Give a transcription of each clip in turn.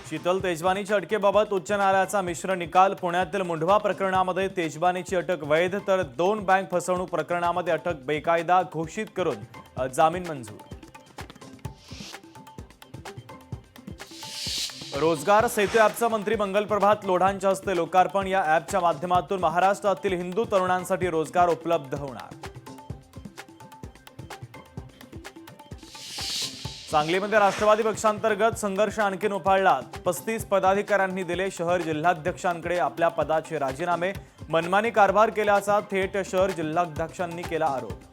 शीतल तेजवानीच्या अटकेबाबत उच्च न्यायालयाचा मिश्र निकाल। पुण्यातील मुंढवा प्रकरणामध्ये तेजवानीची अटक वैध तर 2 बँक फसवणूक प्रकरणामध्ये अटक बेकायदा घोषित करून जामीन मंजूर। रोजगार सेतू ॲपचं मंत्री मंगल प्रभात लोढांच्या हस्ते लोकार्पण। या ॲपच्या माध्यमातून महाराष्ट्रातील हिंदू तरुणांसाठी रोजगार उपलब्ध होणार। सांगलीमध्ये राष्ट्रवादी पक्षांतर्गत संघर्ष आणखीन उफाळला। 35 पदाधिकाऱ्यांनी दिले शहर जिल्हाध्यक्षांकडे आपल्या पदाचे राजीनामे। मनमानी कारभार केल्याचा थेट शहर जिल्हाध्यक्षांनी केला आरोप।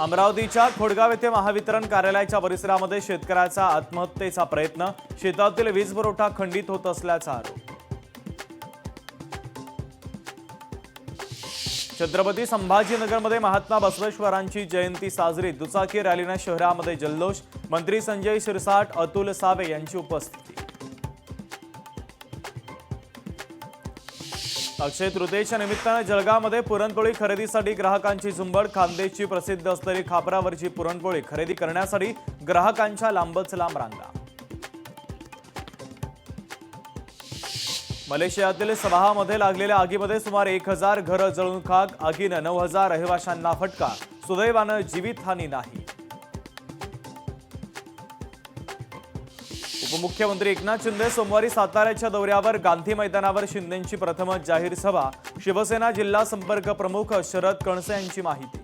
अमरावतीच्या खोडगाव येथे महावितरण कार्यालयाच्या परिसरामध्ये शेतकऱ्याचा आत्महत्येचा प्रयत्न। शेतातील वीज पुरवठा खंडित होत असल्याचा आरोप। छत्रपती संभाजीनगरमध्ये महात्मा बसवेश्वरांची जयंती साजरी। दुचाकी रॅलीने शहरामध्ये जल्लोष। मंत्री संजय शिरसाट, अतुल सावे यांची उपस्थिती। अक्षय तृतीयेच्या निमित्ताने जळगावमध्ये पुरणपोळी खरेदीसाठी ग्राहकांची झुंबड। खानदेशची प्रसिद्ध असलेली खापरावरची पुरणपोळी खरेदी करण्यासाठी ग्राहकांच्या लांबच लांब रांगा। मलेशियातील सबाहमध्ये लागलेल्या आगीमध्ये सुमारे 1000 घरं जळून खाक। आगीनं 9000 रहिवाशांना फटका। सुदैवानं जीवितहानी नाही। उपमुख्यमंत्री एकनाथ शिंदे सोमवारी साताऱ्याच्या दौऱ्यावर। गांधी मैदानावर शिंदेंची प्रथमच जाहीर सभा। शिवसेना जिल्हा संपर्क प्रमुख शरद कणसे यांची माहिती।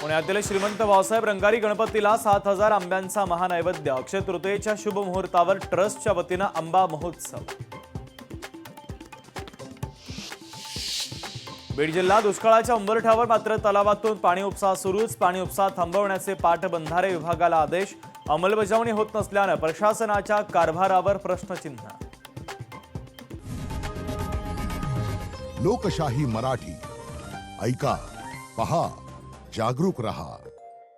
पुण्यातील श्रीमंत भाऊसाहेब रंगारी गणपतीला 7000 आंब्यांचा महानैवेद्य। अक्षय तृतीयेच्या शुभ मुहूर्तावर ट्रस्टच्या वतीनं आंबा महोत्सव। बीड जिल्हा दुष्काळाच्या उंबरठ्यावर, मात्र तलावातून पाणी उपसा सुरूच। पाणी उपसा थांबवण्याचे पाटबंधारे विभागाला आदेश। अंमलबजावणी होत नसल्यानं प्रशासनाच्या कारभारावर प्रश्नचिन्ह। लोकशाही मराठी ऐका, पहा, जागरूक रहा।